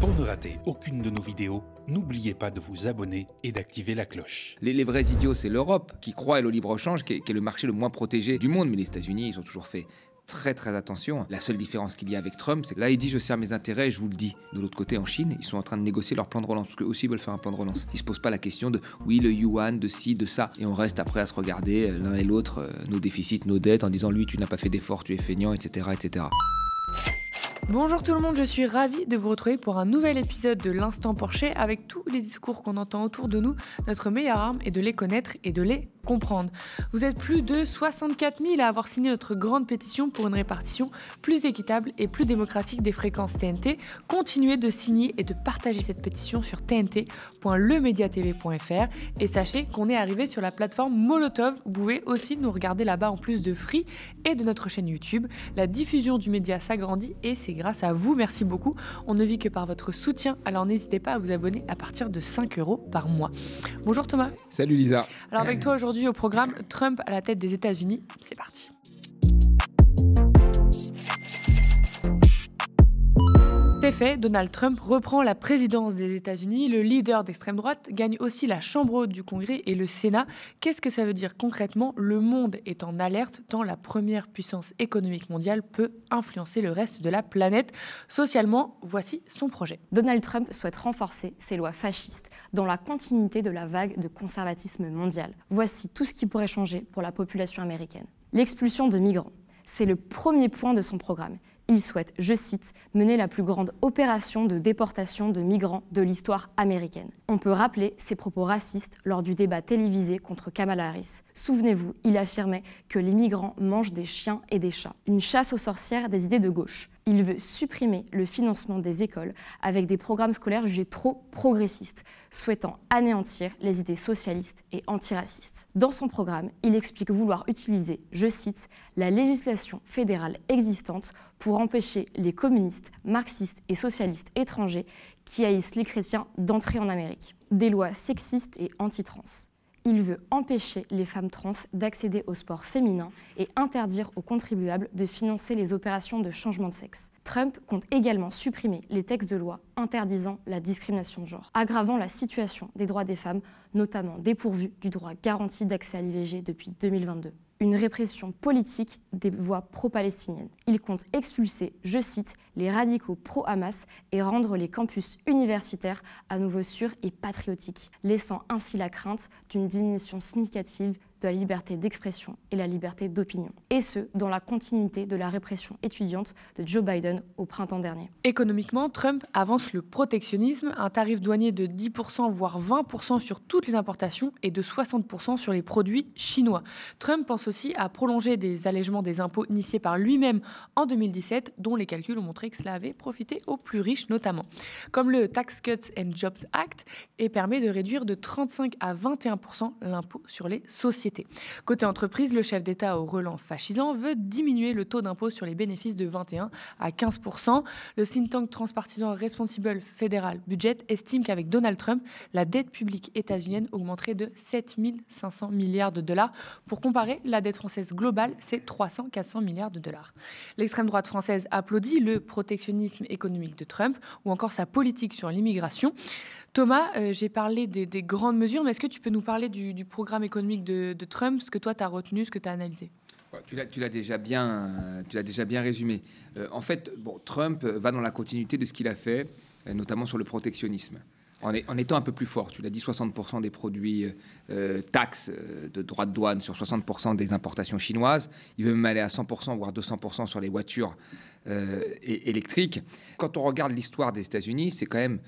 Pour ne rater aucune de nos vidéos, n'oubliez pas de vous abonner et d'activer la cloche. Les vrais idiots, c'est l'Europe qui croit au libre-échange, qui est le marché le moins protégé du monde. Mais les États-Unis, ils ont toujours fait très attention. La seule différence qu'il y a avec Trump, c'est que là, il dit « je sers mes intérêts » et je vous le dis. De l'autre côté, en Chine, ils sont en train de négocier leur plan de relance, parce qu'eux aussi veulent faire un plan de relance. Ils se posent pas la question de « oui, le yuan, de ci, de ça ». Et on reste après à se regarder l'un et l'autre, nos déficits, nos dettes, en disant « lui, tu n'as pas fait d'efforts, tu es feignant, etc. etc. » Bonjour tout le monde, je suis ravie de vous retrouver pour un nouvel épisode de l'Instant Porcher avec tous les discours qu'on entend autour de nous. Notre meilleure arme est de les connaître et de les comprendre. Vous êtes plus de 64 000 à avoir signé notre grande pétition pour une répartition plus équitable et plus démocratique des fréquences TNT. Continuez de signer et de partager cette pétition sur tnt.lemediatv.fr et sachez qu'on est arrivé sur la plateforme Molotov. Vous pouvez aussi nous regarder là-bas en plus de Free et de notre chaîne YouTube. La diffusion du média s'agrandit et c'est grâce à vous, merci beaucoup. On ne vit que par votre soutien, alors n'hésitez pas à vous abonner à partir de 5 € par mois. Bonjour Thomas. Salut Lisa. Alors avec toi aujourd'hui au programme, Trump à la tête des États-Unis, c'est parti. C'est fait, Donald Trump reprend la présidence des États-Unis. Le leader d'extrême droite gagne aussi la Chambre haute du Congrès et le Sénat. Qu'est-ce que ça veut dire concrètement ? Le monde est en alerte tant la première puissance économique mondiale peut influencer le reste de la planète. Socialement, voici son projet. Donald Trump souhaite renforcer ses lois fascistes dans la continuité de la vague de conservatisme mondial. Voici tout ce qui pourrait changer pour la population américaine. L'expulsion de migrants, c'est le premier point de son programme. Il souhaite, je cite, mener la plus grande opération de déportation de migrants de l'histoire américaine. On peut rappeler ses propos racistes lors du débat télévisé contre Kamala Harris. Souvenez-vous, il affirmait que les migrants mangent des chiens et des chats. Une chasse aux sorcières des idées de gauche. Il veut supprimer le financement des écoles avec des programmes scolaires jugés trop progressistes, souhaitant anéantir les idées socialistes et antiracistes. Dans son programme, il explique vouloir utiliser, je cite, la législation fédérale existante pour empêcher les communistes, marxistes et socialistes étrangers qui haïssent les chrétiens d'entrer en Amérique. Des lois sexistes et anti-trans. Il veut empêcher les femmes trans d'accéder au sport féminin et interdire aux contribuables de financer les opérations de changement de sexe. Trump compte également supprimer les textes de loi interdisant la discrimination de genre, aggravant la situation des droits des femmes, notamment dépourvues du droit garanti d'accès à l'IVG depuis 2022. Une répression politique des voix pro-palestiniennes. Il compte expulser, je cite, les radicaux pro-Hamas et rendre les campus universitaires à nouveau sûrs et patriotiques, laissant ainsi la crainte d'une diminution significative de la liberté d'expression et la liberté d'opinion. Et ce, dans la continuité de la répression étudiante de Joe Biden au printemps dernier. Économiquement, Trump avance le protectionnisme, un tarif douanier de 10% voire 20% sur toutes les importations et de 60% sur les produits chinois. Trump pense aussi à prolonger des allègements des impôts initiés par lui-même en 2017, dont les calculs ont montré que cela avait profité aux plus riches notamment. Comme le Tax Cuts and Jobs Act et permet de réduire de 35 à 21% l'impôt sur les sociétés. Côté entreprise, le chef d'État au relent fascisant veut diminuer le taux d'impôt sur les bénéfices de 21 à 15%. Le think tank transpartisan Responsible Federal Budget estime qu'avec Donald Trump, la dette publique états-unienne augmenterait de 7 500 milliards de dollars. Pour comparer, la dette française globale, c'est 300-400 milliards de dollars. L'extrême droite française applaudit le protectionnisme économique de Trump ou encore sa politique sur l'immigration. Thomas, j'ai parlé des grandes mesures, mais est-ce que tu peux nous parler du programme économique de Trump, ce que toi tu as retenu, ce que tu as analysé ? Tu l'as déjà bien résumé. En fait, Trump va dans la continuité de ce qu'il a fait, notamment sur le protectionnisme. En étant un peu plus fort, tu l'as dit, 60% des produits taxes de droits de douane sur 60% des importations chinoises. Il veut même aller à 100%, voire 200% sur les voitures électriques. Quand on regarde l'histoire des États-Unis, c'est quand même,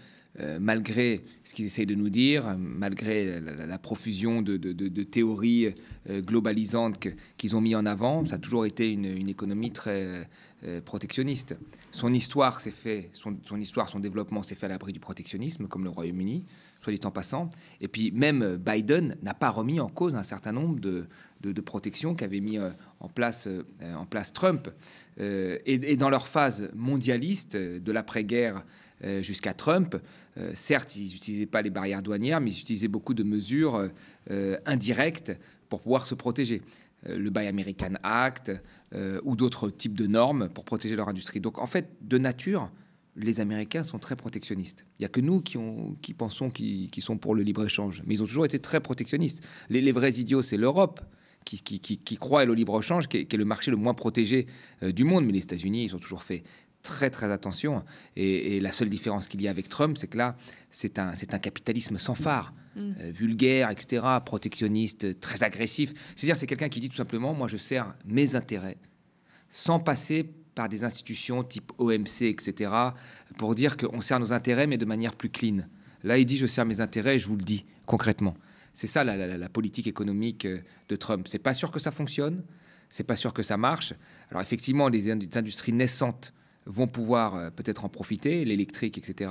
malgré ce qu'ils essayent de nous dire, malgré la profusion de théories globalisantes qu'ils ont mis en avant, ça a toujours été une économie très protectionniste. Son histoire, son développement s'est fait à l'abri du protectionnisme, comme le Royaume-Uni, soit dit en passant. Et puis même Biden n'a pas remis en cause un certain nombre de protections qu'avait mis en place Trump. Et dans leur phase mondialiste de l'après-guerre jusqu'à Trump, certes, ils n'utilisaient pas les barrières douanières, mais ils utilisaient beaucoup de mesures indirectes pour pouvoir se protéger. Le Buy American Act ou d'autres types de normes pour protéger leur industrie. Donc en fait, de nature, les Américains sont très protectionnistes. Il n'y a que nous qui pensons qu'ils sont pour le libre-échange. Mais ils ont toujours été très protectionnistes. Les vrais idiots, c'est l'Europe qui croit au libre-échange, qui est le marché le moins protégé du monde. Mais les États-Unis, ils ont toujours fait très, très attention. Et la seule différence qu'il y a avec Trump, c'est que là, c'est un capitalisme sans phare. Vulgaire, etc., protectionniste, très agressif. C'est-à-dire, c'est quelqu'un qui dit tout simplement, moi, je sers mes intérêts sans passer par des institutions type OMC, etc., pour dire qu'on sert nos intérêts, mais de manière plus clean. Là, il dit, je sers mes intérêts, et je vous le dis, concrètement. C'est ça, la politique économique de Trump. C'est pas sûr que ça fonctionne, c'est pas sûr que ça marche. Alors, effectivement, les industries naissantes vont pouvoir peut-être en profiter, l'électrique, etc.,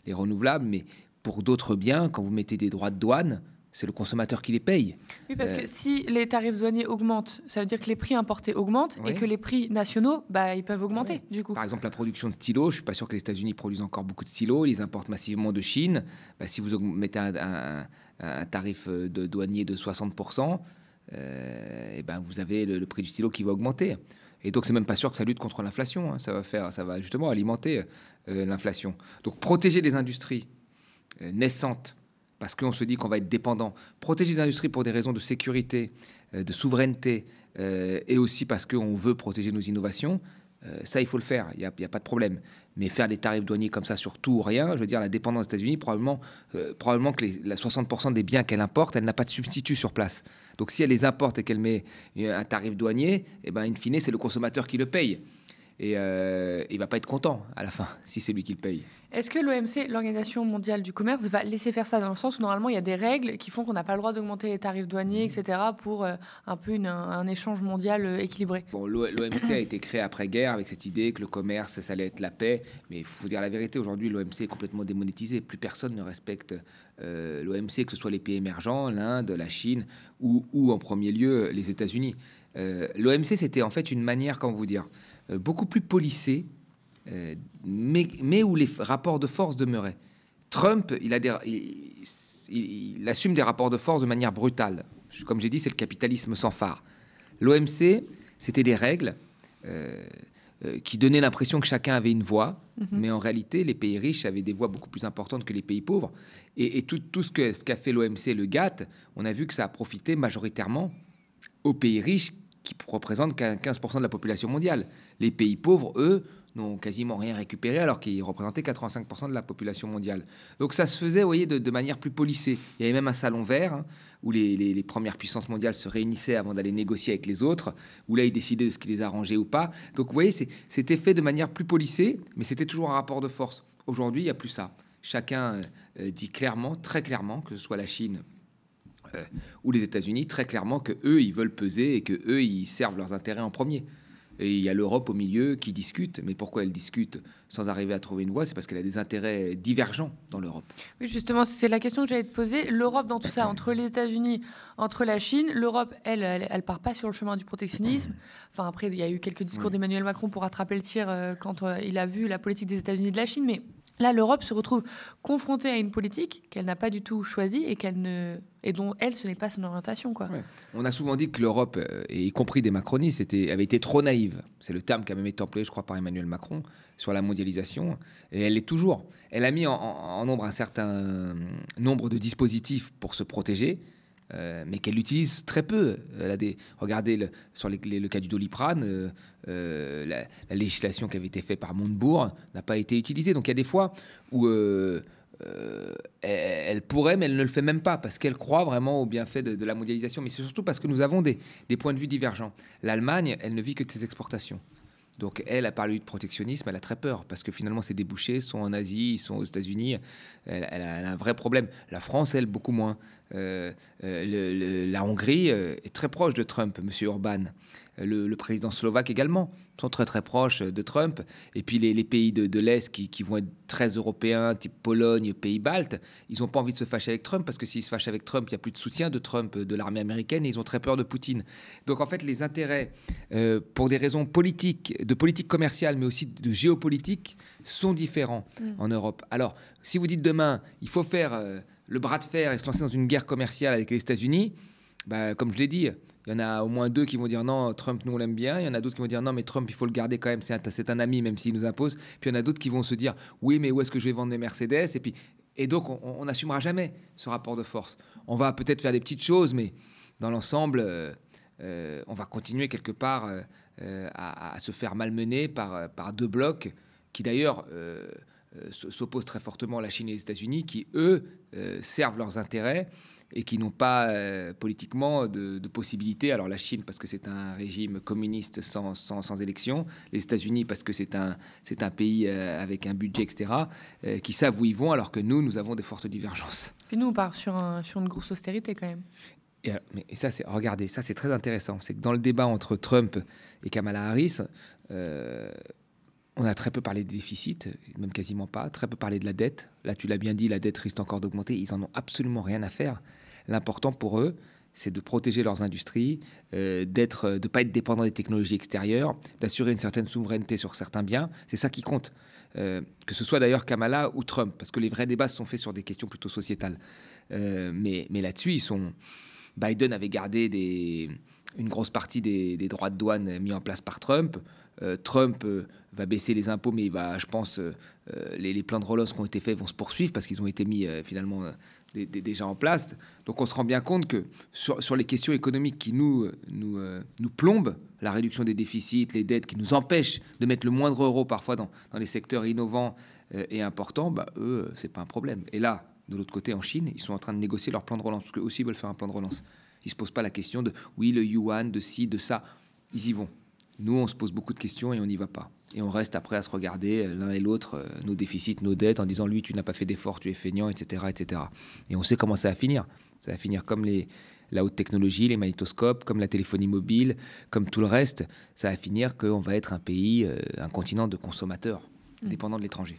les renouvelables, mais pour d'autres biens, quand vous mettez des droits de douane, c'est le consommateur qui les paye. Oui, parce que si les tarifs douaniers augmentent, ça veut dire que les prix importés augmentent et que les prix nationaux, ils peuvent augmenter, du coup. Par exemple, la production de stylos, je ne suis pas sûr que les États-Unis produisent encore beaucoup de stylos, ils importent massivement de Chine. Si vous mettez un tarif de douanier de 60%, vous avez le prix du stylo qui va augmenter. Et donc, c'est même pas sûr que ça lutte contre l'inflation. Ça va justement alimenter l'inflation. Donc, protéger les industries naissantes, parce qu'on se dit qu'on va être dépendant. Protéger les industries pour des raisons de sécurité, de souveraineté, et aussi parce qu'on veut protéger nos innovations, ça, il faut le faire, il n'y a pas de problème. Mais faire des tarifs douaniers comme ça sur tout ou rien, je veux dire, la dépendance des États-Unis, probablement que la 60% des biens qu'elle importe, elle n'a pas de substitut sur place. Donc, si elle les importe et qu'elle met un tarif douanier, in fine, c'est le consommateur qui le paye. Et il ne va pas être content à la fin, si c'est lui qui le paye. Est-ce que l'OMC, l'Organisation mondiale du commerce, va laisser faire ça dans le sens où normalement il y a des règles qui font qu'on n'a pas le droit d'augmenter les tarifs douaniers, etc., pour un peu un échange mondial équilibré? Bon, l'OMC a été créé après-guerre avec cette idée que le commerce, ça allait être la paix. Mais il faut dire la vérité, aujourd'hui, l'OMC est complètement démonétisé. Plus personne ne respecte l'OMC, que ce soit les pays émergents, l'Inde, la Chine ou en premier lieu les États-Unis. L'OMC, c'était en fait une manière, comment vous dire, beaucoup plus policée, mais où les rapports de force demeuraient. Trump, il assume des rapports de force de manière brutale. Comme j'ai dit, c'est le capitalisme sans phare. L'OMC, c'était des règles qui donnaient l'impression que chacun avait une voix, mais en réalité, les pays riches avaient des voix beaucoup plus importantes que les pays pauvres. Et tout ce qu'a fait l'OMC, le GATT, on a vu que ça a profité majoritairement aux pays riches qui représentent 15% de la population mondiale. Les pays pauvres, eux, n'ont quasiment rien récupéré alors qu'ils représentaient 85% de la population mondiale. Donc ça se faisait, vous voyez, de manière plus policée. Il y avait même un salon vert où les premières puissances mondiales se réunissaient avant d'aller négocier avec les autres, où là, ils décidaient de ce qui les arrangeait ou pas. Donc vous voyez, c'était fait de manière plus policée, mais c'était toujours un rapport de force. Aujourd'hui, il n'y a plus ça. Chacun dit clairement, très clairement, que ce soit la Chine ou les États-Unis, très clairement que eux ils veulent peser et que eux ils servent leurs intérêts en premier. Et il y a l'Europe au milieu qui discute. Mais pourquoi elle discute sans arriver à trouver une voie? C'est parce qu'elle a des intérêts divergents dans l'Europe. Oui, justement, c'est la question que j'allais te poser. L'Europe dans tout ça, entre les États-Unis, entre la Chine, l'Europe, elle part pas sur le chemin du protectionnisme. Enfin, après, il y a eu quelques discours d'Emmanuel Macron pour rattraper le tir quand il a vu la politique des États-Unis et de la Chine. Mais là, l'Europe se retrouve confrontée à une politique qu'elle n'a pas du tout choisie et dont elle, ce n'est pas son orientation, quoi. Ouais. On a souvent dit que l'Europe, et y compris des macronistes, avait été trop naïve. C'est le terme qui a même été employé, je crois, par Emmanuel Macron sur la mondialisation. Et elle l'est toujours. Elle a mis en nombre un certain nombre de dispositifs pour se protéger, mais qu'elle utilise très peu. Regardez sur le cas du Doliprane, la législation qui avait été faite par Montebourg n'a pas été utilisée. Donc il y a des fois où elle pourrait, mais elle ne le fait même pas, parce qu'elle croit vraiment au bienfait de la mondialisation. Mais c'est surtout parce que nous avons des points de vue divergents. L'Allemagne, elle ne vit que de ses exportations. Donc elle, à part lui de protectionnisme, elle a très peur, parce que finalement ses débouchés sont en Asie, ils sont aux États-Unis. Elle a un vrai problème. La France, elle, beaucoup moins. La Hongrie est très proche de Trump, M. Orban. Le président slovaque également sont très très proches de Trump. Et puis les pays de l'Est qui vont être très européens, type Pologne, pays baltes, ils n'ont pas envie de se fâcher avec Trump, parce que s'ils se fâchent avec Trump, il n'y a plus de soutien de Trump, de l'armée américaine, et ils ont très peur de Poutine. Donc en fait, les intérêts, pour des raisons politiques, de politique commerciale, mais aussi de géopolitique, sont différents en Europe. Alors, si vous dites demain, il faut faire le bras de fer et se lancer dans une guerre commerciale avec les États-Unis, comme je l'ai dit, Il y en a au moins 2 qui vont dire non, Trump, nous on l'aime bien. Il y en a d'autres qui vont dire non, mais Trump, il faut le garder quand même, c'est un ami, même s'il nous impose. Puis il y en a d'autres qui vont se dire oui, mais où est-ce que je vais vendre mes Mercedes? Et donc on n'assumera jamais ce rapport de force. On va peut-être faire des petites choses, mais dans l'ensemble, on va continuer quelque part à se faire malmener par 2 blocs qui d'ailleurs s'opposent très fortement à la Chine et les États-Unis, qui eux servent leurs intérêts et qui n'ont pas politiquement de possibilité. Alors la Chine parce que c'est un régime communiste sans élection, les États-Unis parce que c'est un pays avec un budget, etc., qui savent où ils vont, alors que nous avons des fortes divergences. Puis nous, on part sur une grosse austérité quand même. Et ça, regardez, ça c'est très intéressant. C'est que dans le débat entre Trump et Kamala Harris, on a très peu parlé des déficits, même quasiment pas, très peu parlé de la dette. Là, tu l'as bien dit, la dette risque encore d'augmenter. Ils en ont absolument rien à faire. L'important pour eux, c'est de protéger leurs industries, de ne pas être dépendants des technologies extérieures, d'assurer une certaine souveraineté sur certains biens. C'est ça qui compte. Que ce soit d'ailleurs Kamala ou Trump, parce que les vrais débats se sont faits sur des questions plutôt sociétales. Mais là-dessus, Biden avait gardé une grosse partie des droits de douane mis en place par Trump. Trump va baisser les impôts, mais je pense les plans de relance qui ont été faits vont se poursuivre parce qu'ils ont été mis finalement déjà en place. Donc on se rend bien compte que sur les questions économiques qui nous plombent, la réduction des déficits, les dettes qui nous empêchent de mettre le moindre euro parfois dans les secteurs innovants et importants, eux, c'est pas un problème. Et là, de l'autre côté, en Chine, ils sont en train de négocier leur plan de relance, parce qu'eux aussi veulent faire un plan de relance. Ils ne se posent pas la question de, oui, le yuan, de ci, de ça. Ils y vont. Nous, on se pose beaucoup de questions et on n'y va pas. Et on reste après à se regarder l'un et l'autre, nos déficits, nos dettes, en disant, lui, tu n'as pas fait d'efforts, tu es feignant, etc., etc. Et on sait comment ça va finir. Ça va finir comme la haute technologie, les magnétoscopes, comme la téléphonie mobile, comme tout le reste. Ça va finir qu'on va être un pays, un continent de consommateurs, dépendant de l'étranger.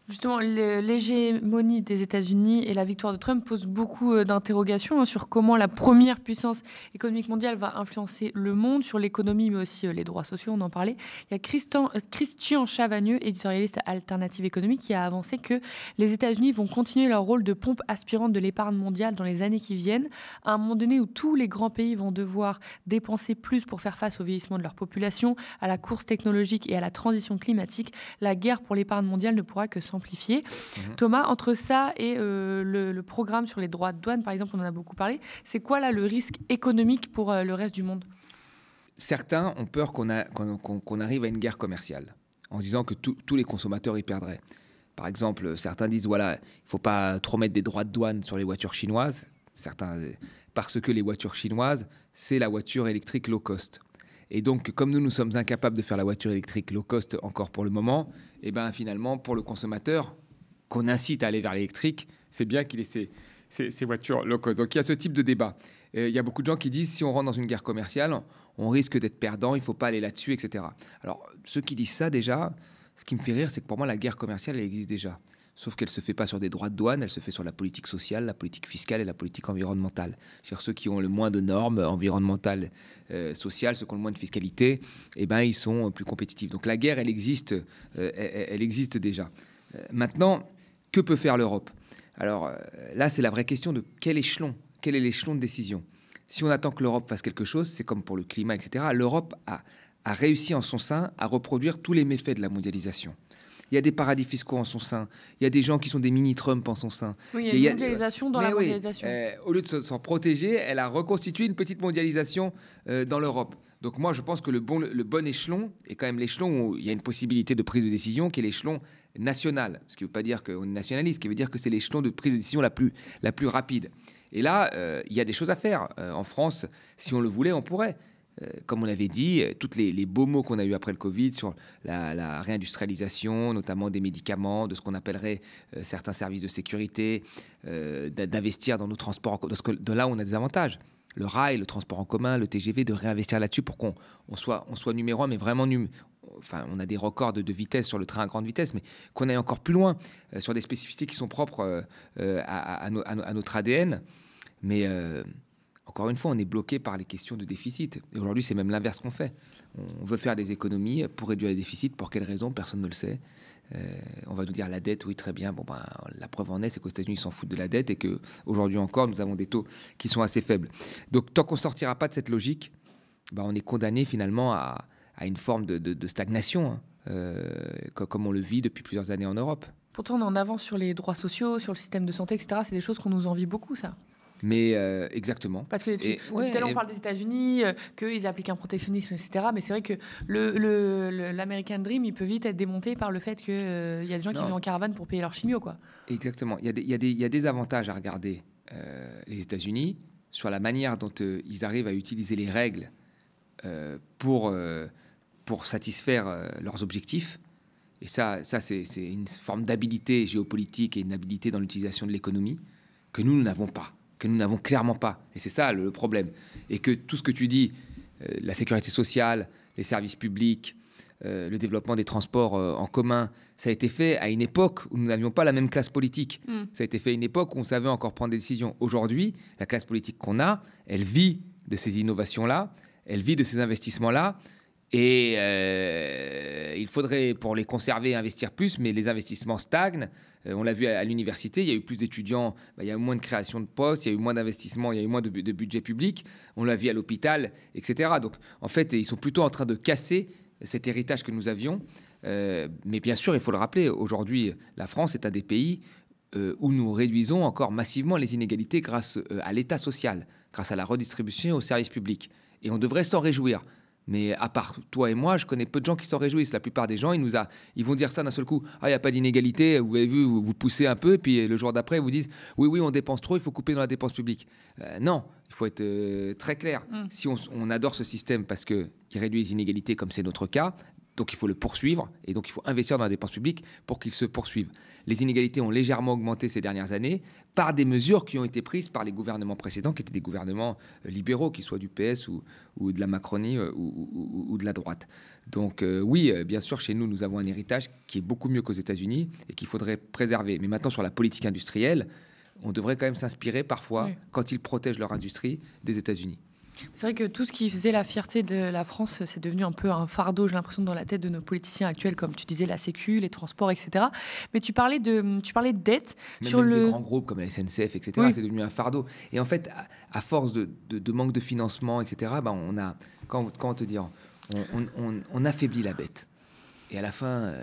Justement, l'hégémonie des États-Unis et la victoire de Trump posent beaucoup d'interrogations sur comment la première puissance économique mondiale va influencer le monde, sur l'économie, mais aussi les droits sociaux, on en parlait. Il y a Christian Chavagneux, éditorialiste à Alternative économique, qui a avancé que les États-Unis vont continuer leur rôle de pompe aspirante de l'épargne mondiale dans les années qui viennent, à un moment donné où tous les grands pays vont devoir dépenser plus pour faire face au vieillissement de leur population, à la course technologique et à la transition climatique. La guerre pour l'épargne mondiale ne pourra que s'amplifier. Thomas, entre ça et le programme sur les droits de douane, par exemple, on en a beaucoup parlé, c'est quoi là le risque économique pour le reste du monde? Certains ont peur qu'on arrive à une guerre commerciale, en disant que tous les consommateurs y perdraient. Par exemple, certains disent, voilà, il ne faut pas trop mettre des droits de douane sur les voitures chinoises, parce que les voitures chinoises, c'est la voiture électrique low cost. Et donc, comme nous sommes incapables de faire la voiture électrique low cost encore pour le moment, et finalement, pour le consommateur, qu'on incite à aller vers l'électrique, c'est bien qu'il ait ces voitures low cost. Donc, il y a ce type de débat. Il y a beaucoup de gens qui disent, si on rentre dans une guerre commerciale, on risque d'être perdant, il ne faut pas aller là-dessus, etc. Alors, ceux qui disent ça, déjà, ce qui me fait rire, c'est que pour moi, la guerre commerciale, elle existe déjà. Sauf qu'elle ne se fait pas sur des droits de douane, elle se fait sur la politique sociale, la politique fiscale et la politique environnementale. C'est-à-dire ceux qui ont le moins de normes environnementales, sociales, ceux qui ont le moins de fiscalité, ils sont plus compétitifs. Donc la guerre, elle existe déjà. Maintenant, que peut faire l'Europe? Alors là, c'est la vraie question de quel est l'échelon de décision. Si on attend que l'Europe fasse quelque chose, c'est comme pour le climat, etc. L'Europe a réussi en son sein à reproduire tous les méfaits de la mondialisation. Il y a des paradis fiscaux en son sein. Il y a des gens qui sont des mini-Trump en son sein. Oui, il y a une mondialisation dans la mondialisation. Au lieu de s'en protéger, elle a reconstitué une petite mondialisation dans l'Europe. Donc moi, je pense que le bon échelon est quand même l'échelon où il y a une possibilité de prise de décision, qui est l'échelon national. Ce qui ne veut pas dire qu'on est nationaliste, ce qui veut dire que c'est l'échelon de prise de décision la plus rapide. Et là, il y a des choses à faire. En France, si on le voulait, on pourrait. Comme on l'avait dit, tous les beaux mots qu'on a eu après le Covid sur la réindustrialisation, notamment des médicaments, de ce qu'on appellerait certains services de sécurité, d'investir dans nos transports, de là où on a des avantages. Le rail, le transport en commun, le TGV, de réinvestir là-dessus pour qu'on soit numéro un, mais vraiment enfin, on a des records de vitesse sur le train à grande vitesse, mais qu'on aille encore plus loin sur des spécificités qui sont propres à notre ADN. Mais encore une fois, on est bloqué par les questions de déficit. Et aujourd'hui, c'est même l'inverse qu'on fait. On veut faire des économies pour réduire les déficits. Pour quelle raison? Personne ne le sait. On va nous dire la dette, oui, très bien. Bon, la preuve en est, c'est qu'aux États-Unis, ils s'en foutent de la dette et qu'aujourd'hui encore, nous avons des taux qui sont assez faibles. Donc, tant qu'on ne sortira pas de cette logique, on est condamné finalement à une forme de stagnation, comme on le vit depuis plusieurs années en Europe. Pourtant, on est en avance sur les droits sociaux, sur le système de santé, etc. C'est des choses qu'on nous envie beaucoup, ça. Mais exactement. Parce que tout à l'heure, on parle des États-Unis, qu'ils appliquent un protectionnisme, etc. Mais c'est vrai que l'American Dream, il peut vite être démonté par le fait qu'il y a des gens qui vivent en caravane pour payer leur chimio, quoi. Exactement. Il y a des avantages à regarder les États-Unis sur la manière dont ils arrivent à utiliser les règles pour satisfaire leurs objectifs. Et ça c'est une forme d'habilité géopolitique et une habilité dans l'utilisation de l'économie que nous n'avons pas. Que nous n'avons clairement pas. Et c'est ça le problème. Et que tout ce que tu dis, la sécurité sociale, les services publics, le développement des transports en commun, ça a été fait à une époque où nous n'avions pas la même classe politique. Ça a été fait à une époque où on savait encore prendre des décisions. Aujourd'hui, la classe politique qu'on a, elle vit de ces innovations-là, elle vit de ces investissements-là. Et il faudrait, pour les conserver, investir plus, mais les investissements stagnent. On l'a vu à l'université, il y a eu plus d'étudiants, il y a eu moins de création de postes, il y a eu moins d'investissements, il y a eu moins de budget public. On l'a vu à l'hôpital, etc. Donc, en fait, ils sont plutôt en train de casser cet héritage que nous avions. Mais bien sûr, il faut le rappeler, aujourd'hui, la France est un des pays où nous réduisons encore massivement les inégalités grâce à l'État social, grâce à la redistribution et aux services publics. Et on devrait s'en réjouir. Mais à part toi et moi, je connais peu de gens qui s'en réjouissent. La plupart des gens, ils vont dire ça d'un seul coup. Ah, il n'y a pas d'inégalité, vous avez vu, vous poussez un peu, et puis le jour d'après, ils vous disent oui, on dépense trop, il faut couper dans la dépense publique. Non, il faut être très clair. Si on adore ce système parce qu'il réduit les inégalités, comme c'est notre cas, donc il faut le poursuivre, et donc il faut investir dans la dépense publique pour qu'il se poursuive. Les inégalités ont légèrement augmenté ces dernières années par des mesures qui ont été prises par les gouvernements précédents, qui étaient des gouvernements libéraux, qu'ils soient du PS ou de la Macronie ou de la droite. Donc oui, bien sûr, chez nous, nous avons un héritage qui est beaucoup mieux qu'aux États-Unis et qu'il faudrait préserver. Mais maintenant, sur la politique industrielle, on devrait quand même s'inspirer parfois, quand ils protègent leur industrie, des États-Unis. C'est vrai que tout ce qui faisait la fierté de la France, c'est devenu un peu un fardeau, j'ai l'impression, dans la tête de nos politiciens actuels, comme tu disais, la Sécu, les transports, etc. Mais tu parlais de dette. Même des grands groupes comme la SNCF, etc., c'est devenu un fardeau. Et en fait, à force de manque de financement, etc., on a, comment te dire, on affaiblit la bête. Et à la fin,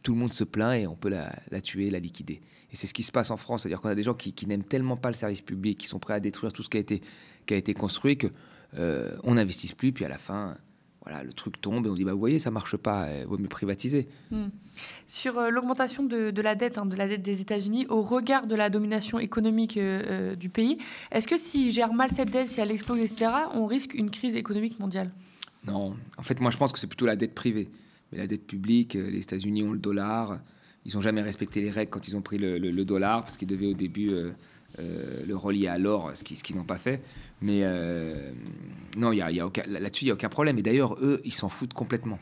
tout le monde se plaint et on peut la tuer, la liquider. Et c'est ce qui se passe en France. C'est-à-dire qu'on a des gens qui n'aiment tellement pas le service public, qui sont prêts à détruire tout ce qui a été construit, que on n'investisse plus, puis à la fin, voilà, le truc tombe et on dit vous voyez, ça marche pas, il vaut mieux privatiser. Sur l'augmentation de la dette, de la dette des États-Unis, au regard de la domination économique du pays, est-ce que s'ils gèrent mal cette dette, si elle explose, etc., on risque une crise économique mondiale? Non, en fait, moi je pense que c'est plutôt la dette privée. Mais la dette publique, les États-Unis ont le dollar, ils n'ont jamais respecté les règles quand ils ont pris le dollar, parce qu'ils devaient au début le relier à l'or, ce qu'ils n'ont pas fait. Mais non, là-dessus, il n'y a aucun problème. Et d'ailleurs, eux, ils s'en foutent complètement.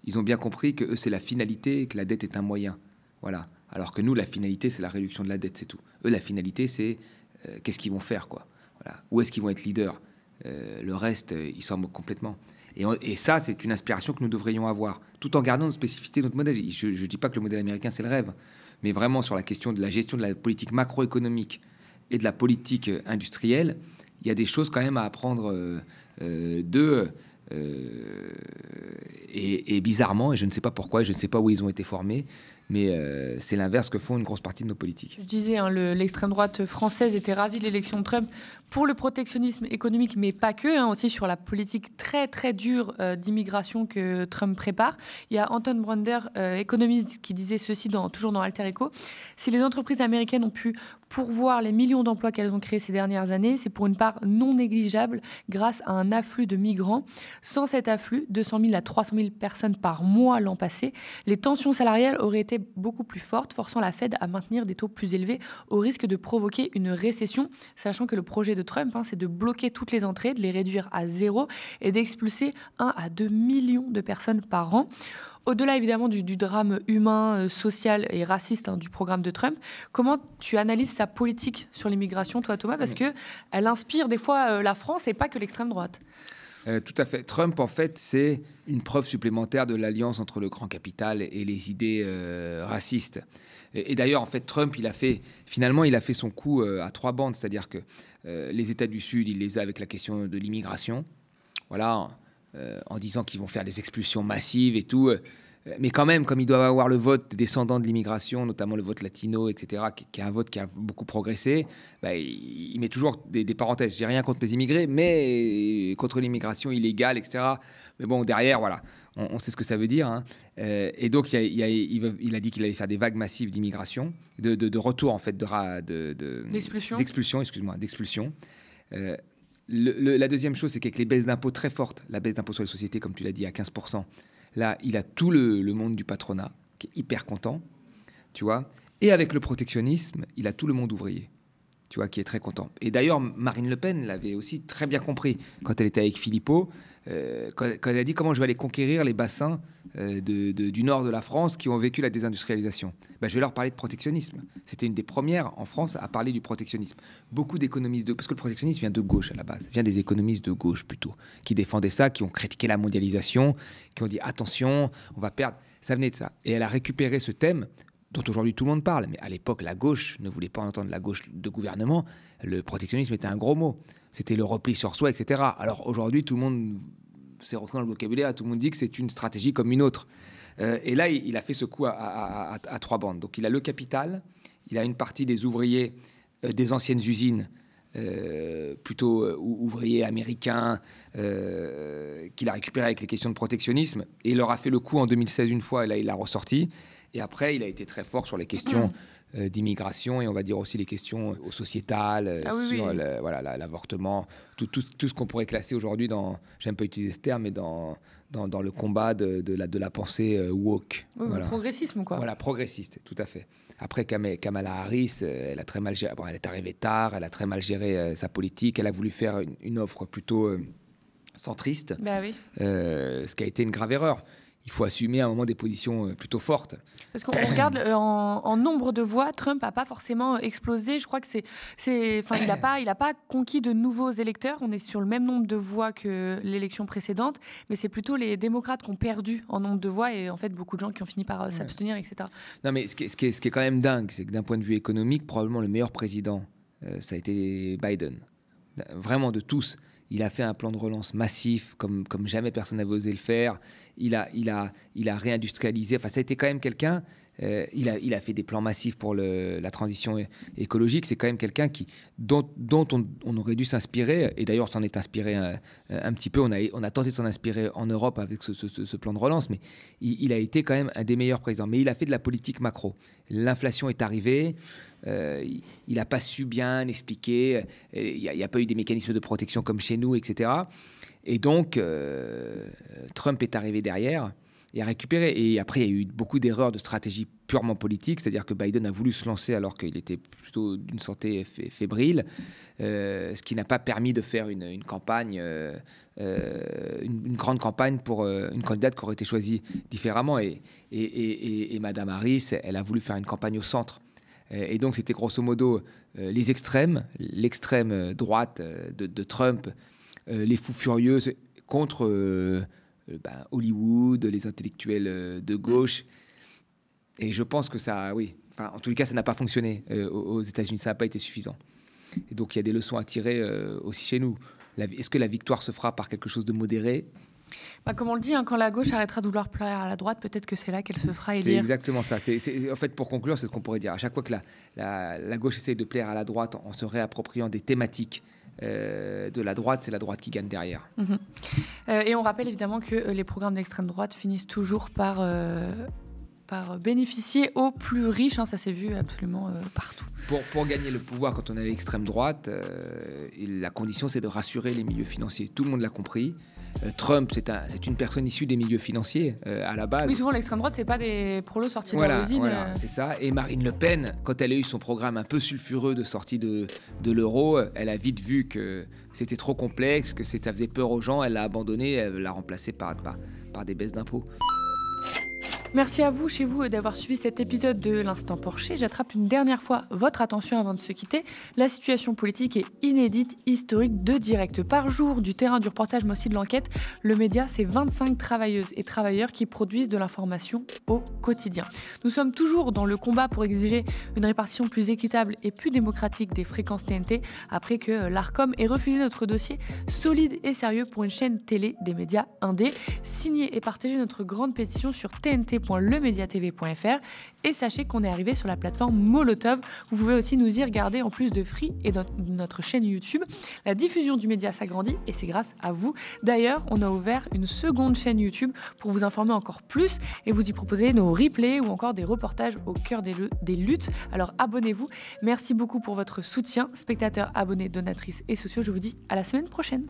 Ils ont bien compris que eux, c'est la finalité et que la dette est un moyen. Voilà. Alors que nous, la finalité, c'est la réduction de la dette, c'est tout. Eux, la finalité, c'est qu'est-ce qu'ils vont faire, quoi. Voilà. Où est-ce qu'ils vont être leaders? Le reste, ils s'en moquent complètement. Et ça, c'est une aspiration que nous devrions avoir, tout en gardant notre spécificité, notre modèle. Je ne dis pas que le modèle américain, c'est le rêve, mais vraiment sur la question de la gestion de la politique macroéconomique et de la politique industrielle, il y a des choses quand même à apprendre d'eux. Et bizarrement, et je ne sais pas pourquoi, je ne sais pas où ils ont été formés, mais c'est l'inverse que font une grosse partie de nos politiques. Je disais, l'extrême droite française était ravie de l'élection de Trump pour le protectionnisme économique, mais pas que, aussi sur la politique très très dure d'immigration que Trump prépare. Il y a Anton Brander, économiste, qui disait ceci toujours dans Alter Echo: si les entreprises américaines ont pu pourvoir les millions d'emplois qu'elles ont créés ces dernières années, c'est pour une part non négligeable grâce à un afflux de migrants. Sans cet afflux, 200 000 à 300 000 personnes par mois l'an passé, les tensions salariales auraient été beaucoup plus fortes, forçant la Fed à maintenir des taux plus élevés au risque de provoquer une récession, sachant que le projet de Trump, c'est de bloquer toutes les entrées, de les réduire à zéro et d'expulser 1 à 2 millions de personnes par an. Au-delà évidemment du drame humain, social et raciste du programme de Trump, comment tu analyses sa politique sur l'immigration, toi Thomas, parce qu'elle inspire des fois la France et pas que l'extrême droite? Tout à fait. Trump, en fait, c'est une preuve supplémentaire de l'alliance entre le grand capital et les idées racistes. Et d'ailleurs, en fait, Trump, il a fait son coup à 3 bandes, c'est-à-dire que les États du Sud, il les a avec la question de l'immigration, voilà, en disant qu'ils vont faire des expulsions massives et tout. Mais quand même, comme ils doivent avoir le vote des descendants de l'immigration, notamment le vote latino, etc., qui est un vote qui a beaucoup progressé, il met toujours des parenthèses. J'ai rien contre les immigrés, mais contre l'immigration illégale, etc. Mais bon, derrière, voilà, on sait ce que ça veut dire. Hein. Et donc, il a dit qu'il allait faire des vagues massives d'immigration, de retour, en fait, d'expulsion. La deuxième chose, c'est qu'avec les baisses d'impôts très fortes, la baisse d'impôts sur les sociétés, comme tu l'as dit, à 15%, là, il a tout le monde du patronat qui est hyper content, tu vois. Et avec le protectionnisme, il a tout le monde ouvrier, tu vois, qui est très content. Et d'ailleurs, Marine Le Pen l'avait aussi très bien compris quand elle était avec Philippot, quand elle a dit comment je vais aller conquérir les bassins du nord de la France qui ont vécu la désindustrialisation. Je vais leur parler de protectionnisme. C'était une des premières en France à parler du protectionnisme. Beaucoup d'économistes, parce que le protectionnisme vient de gauche à la base, vient des économistes de gauche plutôt, qui défendaient ça, qui ont critiqué la mondialisation, qui ont dit attention, on va perdre. Ça venait de ça. Et elle a récupéré ce thème dont aujourd'hui tout le monde parle, mais à l'époque la gauche ne voulait pas entendre la gauche de gouvernement. Le protectionnisme était un gros mot. C'était le repli sur soi, etc. Alors aujourd'hui tout le monde s'est rentré dans le vocabulaire, tout le monde dit que c'est une stratégie comme une autre. Et là il a fait ce coup à 3 bandes. Donc il a le capital, il a une partie des ouvriers des anciennes usines, plutôt ouvriers américains, qu'il a récupéré avec les questions de protectionnisme, et il leur a fait le coup en 2016 une fois, et là il l'a ressorti. Et après, il a été très fort sur les questions d'immigration et on va dire aussi les questions sociétales, sur l'avortement, tout ce qu'on pourrait classer aujourd'hui dans, j'aime pas utiliser ce terme, mais dans le combat de la pensée woke. Oui, voilà. Le progressisme, quoi. Voilà, progressiste, tout à fait. Après, Kamala Harris, elle a très mal géré. Bon, elle est arrivée tard, elle a très mal géré sa politique. Elle a voulu faire une offre plutôt centriste, ce qui a été une grave erreur. Il faut assumer à un moment des positions plutôt fortes. Parce qu'on regarde en nombre de voix, Trump n'a pas forcément explosé. Je crois que il n'a pas conquis de nouveaux électeurs. On est sur le même nombre de voix que l'élection précédente, mais c'est plutôt les démocrates qui ont perdu en nombre de voix et en fait beaucoup de gens qui ont fini par s'abstenir, etc. Non, mais ce qui est quand même dingue, c'est que d'un point de vue économique, probablement le meilleur président, ça a été Biden. Vraiment de tous. Il a fait un plan de relance massif, comme jamais personne n'avait osé le faire. Il a réindustrialisé. Enfin, ça a été quand même quelqu'un... il a fait des plans massifs pour la transition écologique. C'est quand même quelqu'un dont on aurait dû s'inspirer. Et d'ailleurs, on s'en est inspiré un petit peu. On a tenté de s'en inspirer en Europe avec ce plan de relance. Mais il a été quand même un des meilleurs présidents. Mais il a fait de la politique macro. L'inflation est arrivée. Il n'a pas su bien expliquer, il n'y a pas eu des mécanismes de protection comme chez nous, etc. Et donc, Trump est arrivé derrière et a récupéré. Et après, il y a eu beaucoup d'erreurs de stratégie purement politique, c'est-à-dire que Biden a voulu se lancer alors qu'il était plutôt d'une santé fébrile, ce qui n'a pas permis de faire une campagne, une grande campagne pour une candidate qui aurait été choisie différemment. Et Madame Harris, elle a voulu faire une campagne au centre. Et donc, c'était grosso modo les extrêmes, l'extrême droite de Trump, les fous furieux contre Hollywood, les intellectuels de gauche. Et je pense que ça, en tous les cas, ça n'a pas fonctionné aux États-Unis, ça n'a pas été suffisant. Et donc, il y a des leçons à tirer aussi chez nous. Est-ce que la victoire se fera par quelque chose de modéré ? Comme on le dit, quand la gauche arrêtera de vouloir plaire à la droite, peut-être que c'est là qu'elle se fera élire. C'est exactement ça. En fait, pour conclure, c'est ce qu'on pourrait dire. À chaque fois que la gauche essaye de plaire à la droite en se réappropriant des thématiques de la droite, c'est la droite qui gagne derrière. Et on rappelle évidemment que les programmes d'extrême droite finissent toujours par bénéficier aux plus riches. Ça s'est vu absolument partout. Pour gagner le pouvoir quand on est à l'extrême droite, la condition, c'est de rassurer les milieux financiers. Tout le monde l'a compris. Trump, c'est une personne issue des milieux financiers à la base. Oui, souvent l'extrême droite, c'est pas des prolos sortis de leur usine. Voilà, c'est ça. Et Marine Le Pen, quand elle a eu son programme un peu sulfureux de sortie de l'euro, elle a vite vu que c'était trop complexe, que ça faisait peur aux gens. Elle l'a abandonné, elle l'a remplacé par des baisses d'impôts. Merci à vous, chez vous, d'avoir suivi cet épisode de l'Instant Porcher. J'attrape une dernière fois votre attention avant de se quitter. La situation politique est inédite, historique, 2 directs par jour, du terrain, du reportage, mais aussi de l'enquête. Le média, c'est 25 travailleuses et travailleurs qui produisent de l'information au quotidien. Nous sommes toujours dans le combat pour exiger une répartition plus équitable et plus démocratique des fréquences TNT, après que l'Arcom ait refusé notre dossier solide et sérieux pour une chaîne télé des médias indés. Signez et partagez notre grande pétition sur tnt.lemediatv.fr et sachez qu'on est arrivé sur la plateforme Molotov. Vous pouvez aussi nous y regarder en plus de Free et de notre chaîne YouTube. La diffusion du média s'agrandit et c'est grâce à vous. D'ailleurs, on a ouvert une seconde chaîne YouTube pour vous informer encore plus et vous y proposer nos replays ou encore des reportages au cœur des luttes. Alors abonnez-vous. Merci beaucoup pour votre soutien, spectateurs, abonnés, donatrices et sociaux. Je vous dis à la semaine prochaine.